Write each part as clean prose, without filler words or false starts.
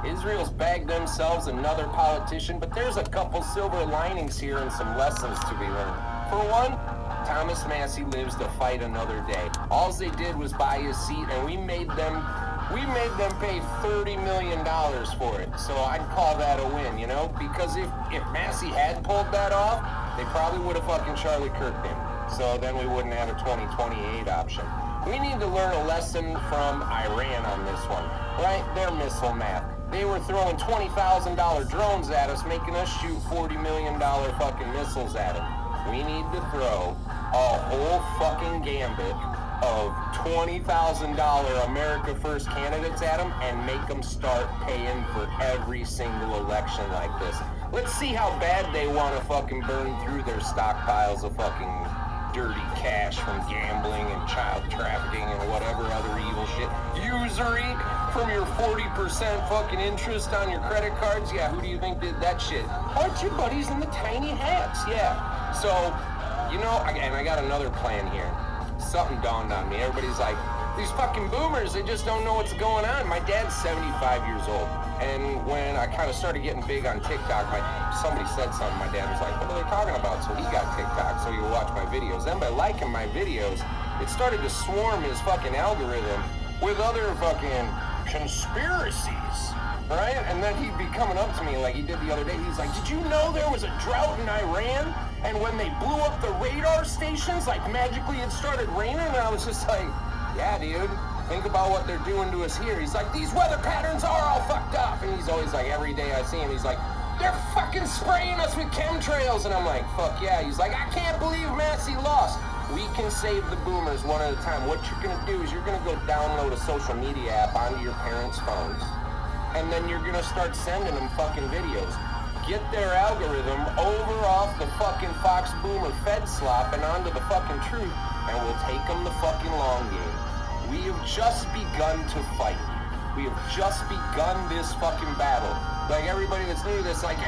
Israel's bagged themselves another politician, but there's a couple silver linings here and some lessons to be learned. For one, Thomas Massie lives to fight another day. All they did was buy his seat, and we made them pay $30 million for it. So I'd call that a win, you know? Because if Massie had pulled that off, they probably would have fucking Charlie Kirked him. So then we wouldn't have a 2028 option. We need to learn a lesson from Iran on this one, right? Their missile math. They were throwing $20,000 drones at us, making us shoot $40 million fucking missiles at them. We need to throw a whole fucking gambit of $20,000 America First candidates at them and make them start paying for every single election like this. Let's see how bad they want to fucking burn through their stockpiles of fucking dirty cash from gambling and child trafficking and whatever other evil shit. Usury from your 40% fucking interest on your credit cards. Yeah, who do you think did that shit? Aren't your buddies in the tiny hats? Yeah. So, you know, and I got another plan here. Something dawned on me. Everybody's like, these fucking boomers, they just don't know what's going on. My dad's 75 years old. And when I kind of started getting big on TikTok, somebody said something. My dad was like, what are they talking about? So he got TikTok, so he would watch my videos. Then by liking my videos, it started to swarm his fucking algorithm with other fucking conspiracies, right? And then he'd be coming up to me like he did the other day. He's like, did you know there was a drought in Iran? And when they blew up the radar stations, like magically it started raining? And I was just like, yeah, dude. Think about what they're doing to us here. He's like, these weather patterns are all fucked up. And he's always like, every day I see him, he's like, they're fucking spraying us with chemtrails. And I'm like, fuck yeah. He's like, I can't believe Massie lost. We can save the boomers one at a time. What you're gonna do is you're gonna go download a social media app onto your parents' phones. And then you're gonna start sending them fucking videos. Get their algorithm over off the fucking Fox Boomer Fed slop and onto the fucking truth. And we'll take them the fucking long game. We have just begun to fight. We have just begun this fucking battle. Like everybody that's new to this, like,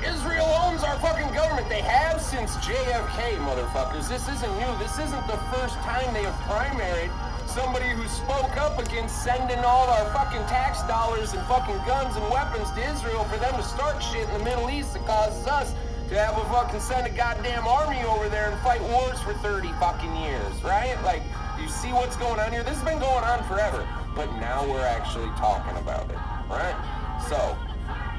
Israel owns our fucking government. They have since JFK, motherfuckers. This isn't new. This isn't the first time they have primaried somebody who spoke up against sending all our fucking tax dollars and fucking guns and weapons to Israel for them to start shit in the Middle East that causes us to have a fucking send a goddamn army over there and fight wars for 30 fucking years, right? Like, you see what's going on here? This has been going on forever, but now we're actually talking about it, right? So,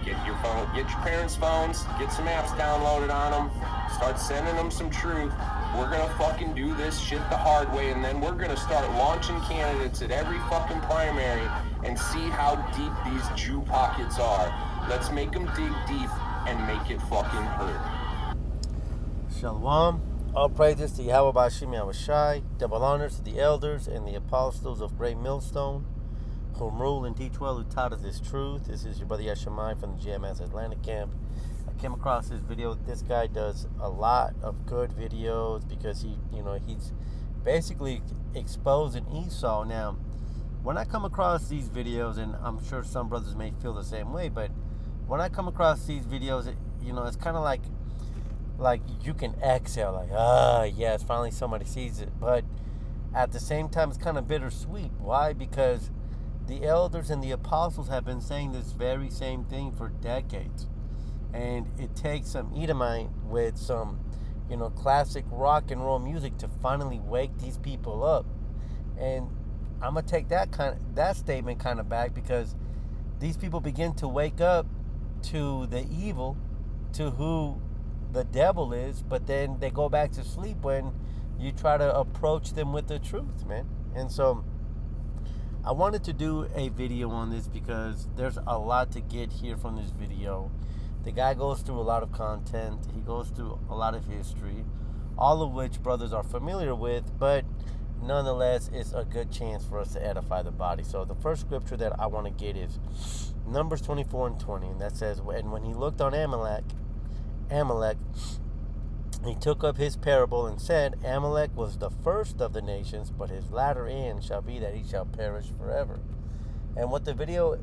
get your phone, get your parents' phones, get some apps downloaded on them, start sending them some truth. We're gonna fucking do this shit the hard way, and then we're gonna start launching candidates at every fucking primary and see how deep these Jew pockets are. Let's make them dig deep and make it fucking hurt. Shalom. All praises to Yahweh Bashim Yahushai, double honors to the elders and the apostles of Great Millstone, whom rule and teach well, who taught us this truth. This is your brother Yeshemai from the GMS Atlantic Camp. I came across this video. This guy does a lot of good videos because he's basically exposing Esau. Now, when I come across these videos, and I'm sure some brothers may feel the same way, but when I come across these videos, it's kind of like you can exhale, like, yes, finally somebody sees it. But at the same time, it's kind of bittersweet. Why? Because the elders and the apostles have been saying this very same thing for decades. And it takes some Edomite with some, classic rock and roll music to finally wake these people up. And I'm going to take that statement kind of back, because these people begin to wake up to the evil, to who the devil is, but then they go back to sleep when you try to approach them with the truth, man. And so I wanted to do a video on this because there's a lot to get here from this video. The guy goes through a lot of content. He goes through a lot of history, all of which brothers are familiar with, but nonetheless, it's a good chance for us to edify the body. So the first scripture that I want to get is Numbers 24:20, and that says, and when he looked on Amalek, he took up his parable and said, Amalek was the first of the nations, but his latter end shall be that he shall perish forever. And what the video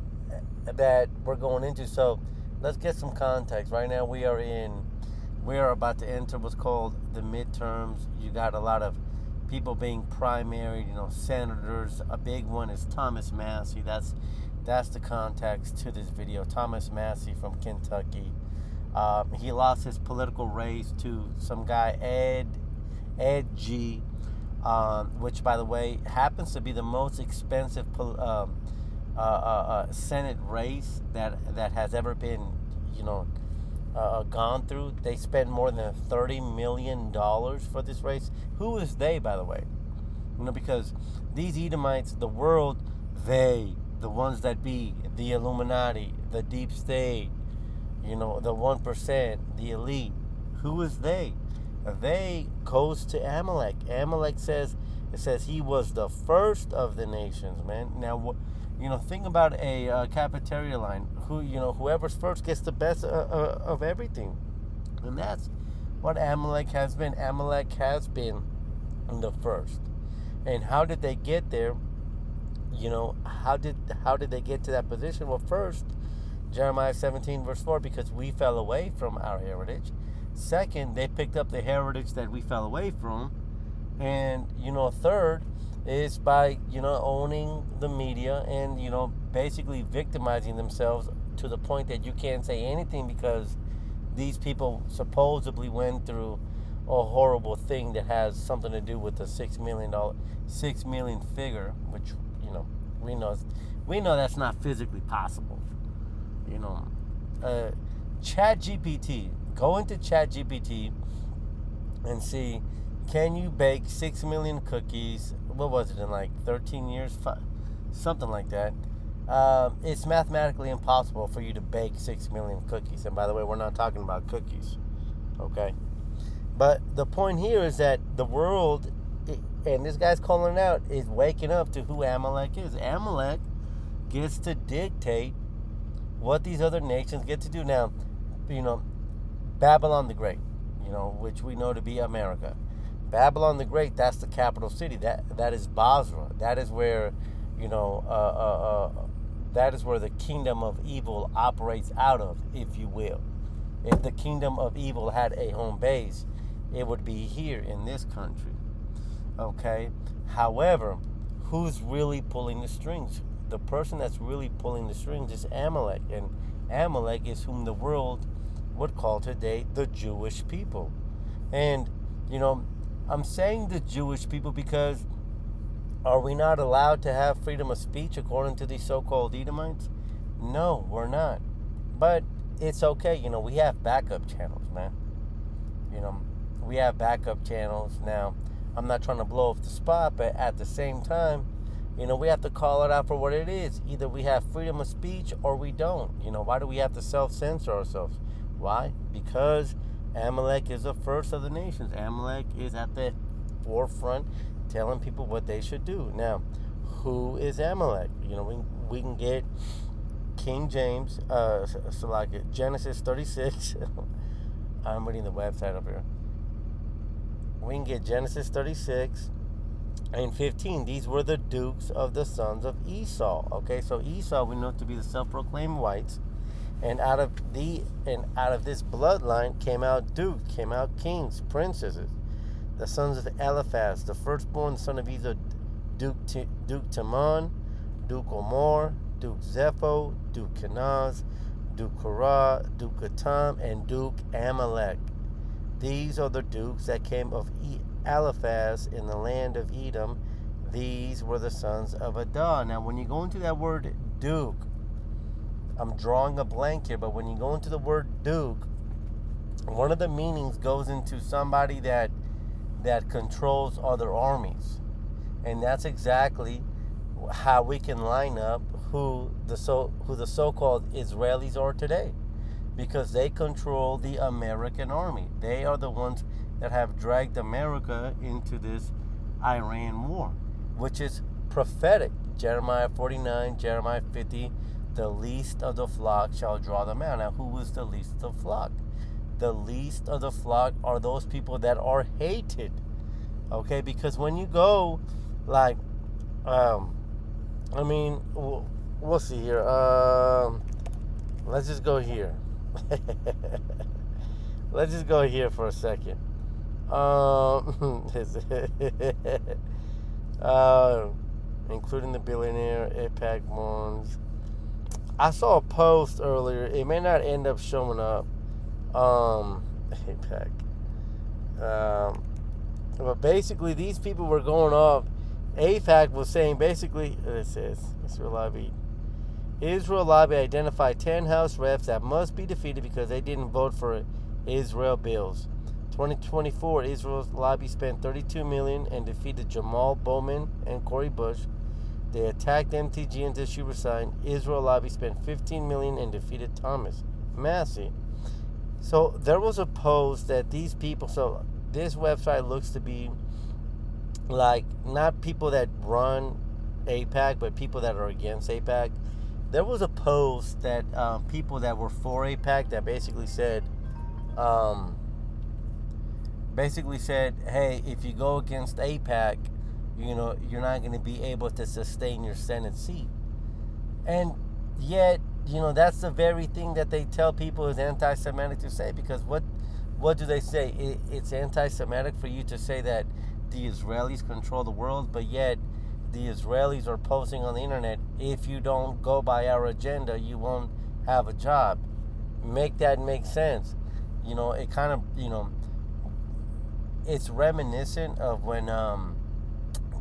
that we're going into, so let's get some context. Right now we are about to enter what's called the midterms. You got a lot of people being primaried, senators. A big one is Thomas Massie. That's That's the context to this video. Thomas Massey from Kentucky. He lost his political race to some guy, Ed G., which, by the way, happens to be the most expensive Senate race that has ever been, gone through. They spent more than $30 million for this race. Who is they, by the way? Because these Edomites, the world, the ones that be, the Illuminati, the deep state, the 1%, the elite. Who is they? They goes to Amalek. Amalek says he was the first of the nations, man. Now, think about a cafeteria line. Whoever's first gets the best of everything, and that's what Amalek has been. Amalek has been the first. And how did they get there? How did they get to that position? Well, first, Jeremiah 17 verse 4, because we fell away from our heritage. Second, they picked up the heritage that we fell away from. And, third is by, owning the media and, basically victimizing themselves to the point that you can't say anything because these people supposedly went through a horrible thing that has something to do with the $6 million figure, which, we know that's not physically possible. ChatGPT. Go into ChatGPT and see, can you bake 6 million cookies? What was it, in like 13 years? Something like that. It's mathematically impossible for you to bake 6 million cookies. And by the way, we're not talking about cookies. Okay? But the point here is that the world, and this guy's calling out, is waking up to who Amalek is. Amalek gets to dictate what these other nations get to do. Now, Babylon the Great, which we know to be America. Babylon the Great, that's the capital city. That is Basra. That is where, that is where the kingdom of evil operates out of, if you will. If the kingdom of evil had a home base, it would be here in this country. Okay? However, who's really pulling the strings? The person that's really pulling the strings is Amalek. And Amalek is whom the world would call today the Jewish people. And, I'm saying the Jewish people because are we not allowed to have freedom of speech according to these so-called Edomites? No, we're not. But it's okay. We have backup channels, man. We have backup channels. Now, I'm not trying to blow up the spot, but at the same time, we have to call it out for what it is. Either we have freedom of speech or we don't. Why do we have to self-censor ourselves? Why? Because Amalek is the first of the nations. Amalek is at the forefront telling people what they should do. Now, who is Amalek? We can get King James, Genesis 36. I'm reading the website up here. We can get Genesis 36 and 15. These were the dukes of the sons of Esau. Okay, so Esau we know to be the self-proclaimed whites. And out of this bloodline came out dukes, came out kings, princesses. The sons of Eliphaz, the firstborn son of Esau, Duke Timon, Duke Omor, Duke Zepho, Duke Kenaz, Duke Korah, Duke Gatam, and Duke Amalek. These are the dukes that came of Eliphaz in the land of Edom. These were the sons of Adah. Now, when you go into that word duke, I'm drawing a blank here, but when you go into the word duke, one of the meanings goes into somebody that controls other armies. And that's exactly how we can line up who the so-called Israelis are today. Because they control the American army. They are the ones that have dragged America into this Iran war, which is prophetic. Jeremiah 49, Jeremiah 50, the least of the flock shall draw them out. Now, who is the least of the flock? The least of the flock are those people that are hated. Okay, because when you go, we'll see here. Let's just go here. Let's just go here for a second. Including the billionaire, AIPAC bonds. I saw a post earlier. It may not end up showing up. AIPAC. But basically, these people were going off. AIPAC was saying basically, it says, Israel lobby identified 10 House reps that must be defeated because they didn't vote for Israel bills. 2024, Israel's lobby spent $32 million and defeated Jamal Bowman and Cori Bush. They attacked MTG until she resigned. Israel lobby spent $15 million and defeated Thomas Massie. So there was a post that these people, so this website looks to be like not people that run AIPAC, but people that are against AIPAC. There was a post that people that were for AIPAC that basically said, hey, if you go against AIPAC, you know, you're not going to be able to sustain your Senate seat. And yet, you know, that's the very thing that they tell people is anti-Semitic to say, because what do they say? It's anti-Semitic for you to say that the Israelis control the world, but yet the Israelis are posting on the internet, if you don't go by our agenda, you won't have a job. Make that make sense. You know, it kind of, you know, it's reminiscent of when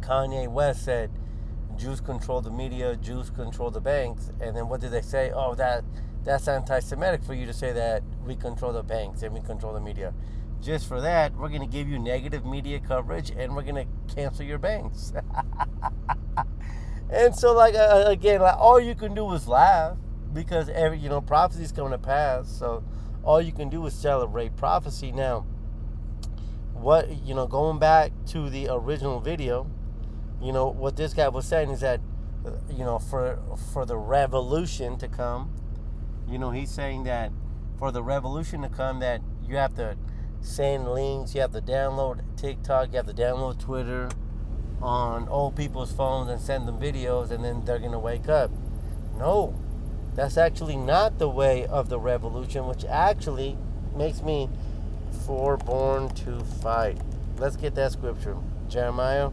Kanye West said Jews control the media, Jews control the banks, and then what did they say? Oh, that's anti-Semitic for you to say that we control the banks and we control the media. Just for that, we're going to give you negative media coverage and we're going to cancel your banks. And so, like, again, like, all you can do is laugh because prophecy's coming to pass. So all you can do is celebrate prophecy. Now, going back to the original video, what this guy was saying is that, for the revolution to come, he's saying that for the revolution to come, that you have to send links, you have to download TikTok, you have to download Twitter on old people's phones and send them videos, and then they're going to wake up. No, that's actually not the way of the revolution, which actually makes me foreborn to fight. Let's get that scripture. Jeremiah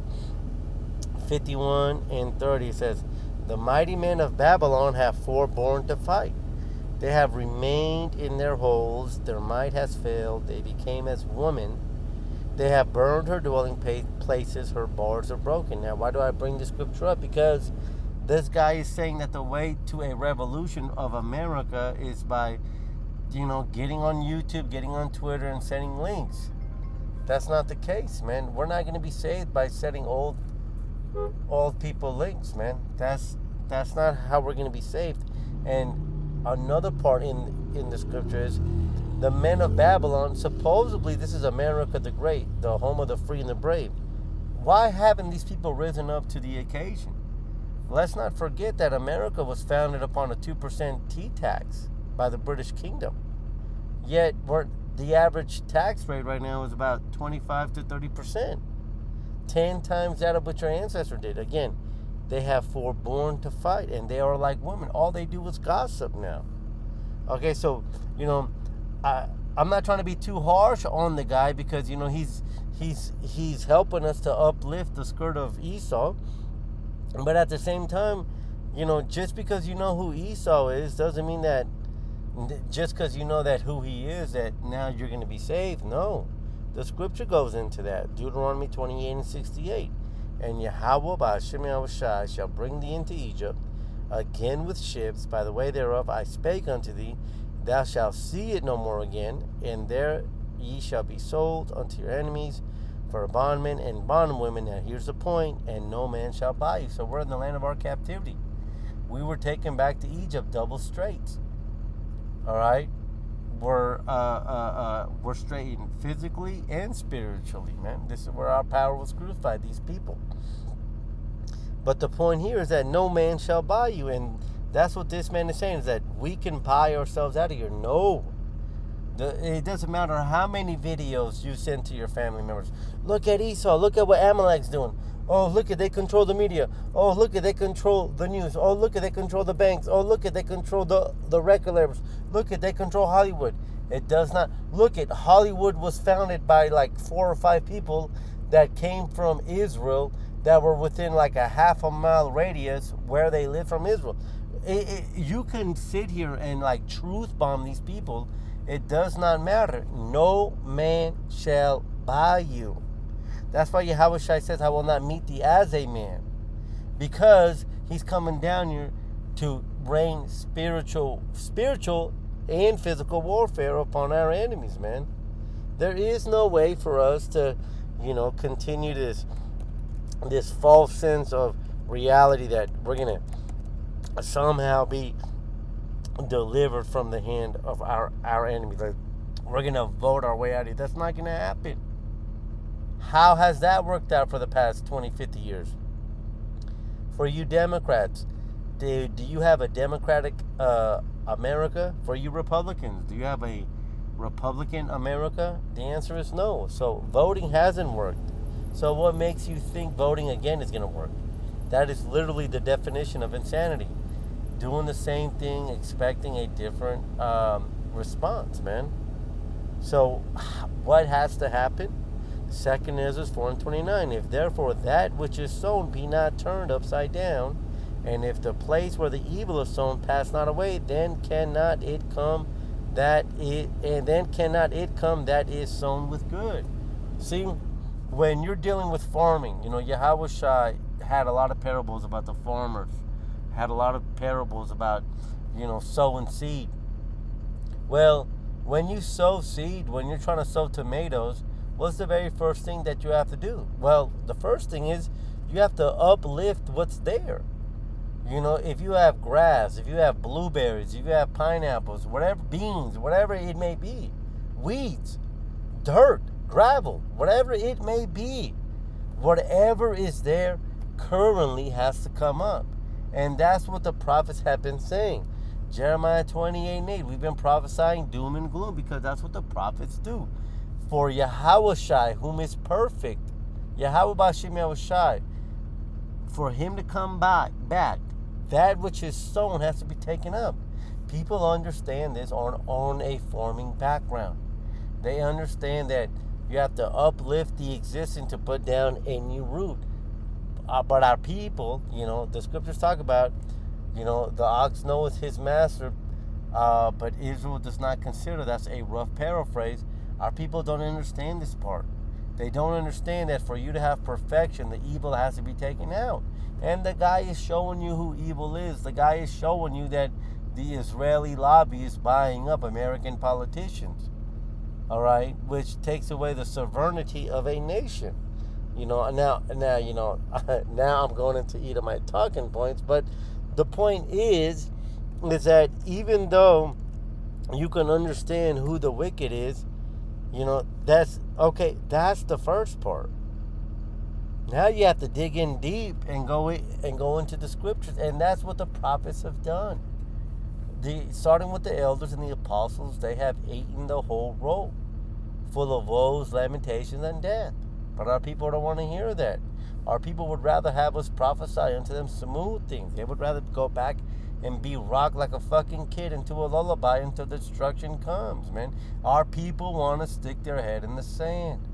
51:30 says, "The mighty men of Babylon have forborne to fight. They have remained in their holes. Their might has failed. They became as women. They have burned her dwelling places. Her bars are broken." Now, why do I bring the scripture up? Because this guy is saying that the way to a revolution of America is by, getting on YouTube, getting on Twitter, and sending links. That's not the case, man. We're not going to be saved by sending old people links, man. That's not how we're going to be saved. And another part in the scripture is the men of Babylon. Supposedly, this is America the Great, the home of the free and the brave. Why haven't these people risen up to the occasion? Let's not forget that America was founded upon a 2% tea tax by the British Kingdom. Yet, the average tax rate right now is about 25 to 30%. 10 times that of what your ancestor did. Again, they have forborne to fight, and they are like women. All they do is gossip now. Okay, so, I'm not trying to be too harsh on the guy because, he's helping us to uplift the skirt of Esau. But at the same time, just because you know who Esau is doesn't mean that just because you know that who he is, that now you're going to be saved. No. The scripture goes into that. Deuteronomy 28:68. "And Yahweh by Hashem Yahushai shall bring thee into Egypt again with ships. By the way thereof I spake unto thee. Thou shalt see it no more again. And there ye shall be sold unto your enemies for bondmen and bondwomen." Now here's the point. "And no man shall buy you." So we're in the land of our captivity. We were taken back to Egypt double straight. All right? We're straightened physically and spiritually, man. This is where our power was crucified, these people. But the point here is that no man shall buy you. And that's what this man is saying, is that we can buy ourselves out of here. No. It doesn't matter how many videos you send to your family members. Look at Esau. Look at what Amalek's doing. Oh, look at, they control the media. Oh, look at, they control the news. Oh, look at, they control the banks. Oh, look at, they control the record labels. Look at, they control Hollywood. It does not. Look at, Hollywood was founded by like 4 or 5 people that came from Israel that were within like a half a mile radius where they lived from Israel. you can sit here and like truth bomb these people. It does not matter. No man shall buy you. That's why Yahweh Shai says, I will not meet thee as a man. Because he's coming down here to rain spiritual and physical warfare upon our enemies, man. There is no way for us to, continue this false sense of reality that we're going to somehow be delivered from the hand of our enemies. Like, we're going to vote our way out of it. That's not going to happen. How has that worked out for the past 20, 50 years? For you Democrats, do you have a Democratic America? For you Republicans, do you have a Republican America? The answer is no. So voting hasn't worked. So what makes you think voting again is going to work? That is literally the definition of insanity. Doing the same thing, expecting a different response, man. So what has to happen? 2 Ezra 4:29. If therefore that which is sown be not turned upside down, and if the place where the evil is sown pass not away, then cannot it come that is sown with good. See, when you're dealing with farming, Yahweh Shai had a lot of parables about the farmers, had a lot of parables about, sowing seed. Well, when you sow seed, when you're trying to sow tomatoes, what's the very first thing that you have to do? Well, the first thing is you have to uplift what's there. If you have grass, if you have blueberries, if you have pineapples, whatever, beans, whatever it may be, weeds, dirt, gravel, whatever it may be, whatever is there currently has to come up. And that's what the prophets have been saying. Jeremiah 28:8, we've been prophesying doom and gloom because that's what the prophets do. For Yahweh Shai, whom is perfect, Yahweh Bashim Yahweh Shai, for him to come back, that which is sown has to be taken up. People understand this on a farming background. They understand that you have to uplift the existing to put down a new root. But our people, the scriptures talk about, the ox knoweth his master, but Israel does not consider. That's a rough paraphrase. Our people don't understand this part. They don't understand that for you to have perfection, the evil has to be taken out. And the guy is showing you who evil is. The guy is showing you that the Israeli lobby is buying up American politicians. All right? Which takes away the sovereignty of a nation. Now I'm going into each of my talking points. But the point is that even though you can understand who the wicked is, that's okay. That's the first part. Now you have to dig in deep and go into the scriptures, and that's what the prophets have done. Starting with the elders and the apostles, they have eaten the whole roll, full of woes, lamentations, and death. But our people don't want to hear that. Our people would rather have us prophesy unto them smooth things. They would rather go back and be rocked like a fucking kid into a lullaby until destruction comes, man. Our people want to stick their head in the sand.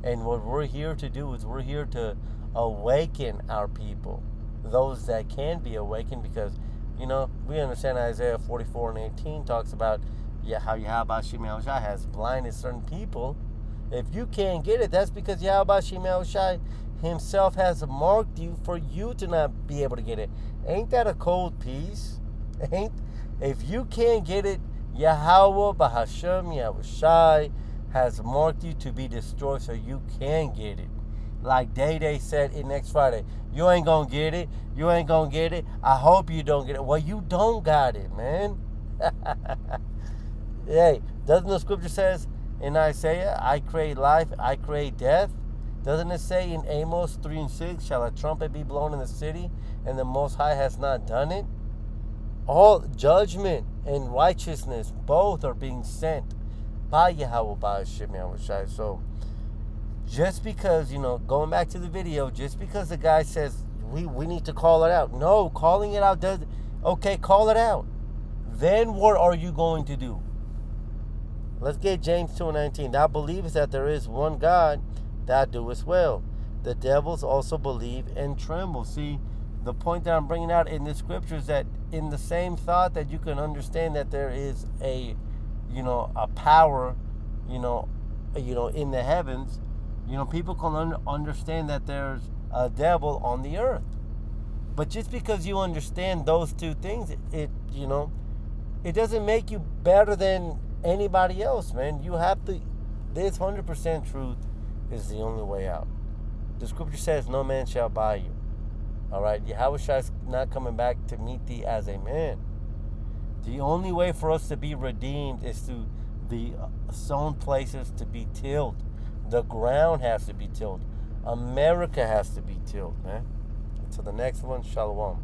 And what we're here to do is we're here to awaken our people. Those that can be awakened, because, we understand Isaiah 44:18 talks about how Yahweh Shem Yahushai has blinded certain people. If you can't get it, that's because Yahweh Shem Yahushai himself has marked you for you to not be able to get it. Ain't that a cold piece? If you can't get it, Yahweh Bahashem Yahushai has marked you to be destroyed so you can get it. Like Day said in Next Friday, you ain't gonna get it. You ain't gonna get it. I hope you don't get it. Well, you don't got it, man. Hey, doesn't the scripture says in Isaiah, I create life, I create death? Doesn't it say in Amos 3:6, shall a trumpet be blown in the city, and the Most High has not done it? All judgment and righteousness, both are being sent by Yahweh, by Hashem Yahushai. So, just because, going back to the video, just because the guy says we need to call it out. No, calling it out does, okay, call it out. Then what are you going to do? Let's get James 2:19. Thou believest that there is one God, thou doest well. The devils also believe and tremble. See, the point that I'm bringing out in the scripture is that in the same thought that you can understand that there is a power, in the heavens, people can understand that there's a devil on the earth. But just because you understand those two things, it doesn't make you better than anybody else, man. You have to, this 100% truth is the only way out. The scripture says, no man shall buy you. All right, Yahushua is not coming back to meet thee as a man. The only way for us to be redeemed is through the sown places to be tilled. The ground has to be tilled. America has to be tilled, man. Until the next one, shalom.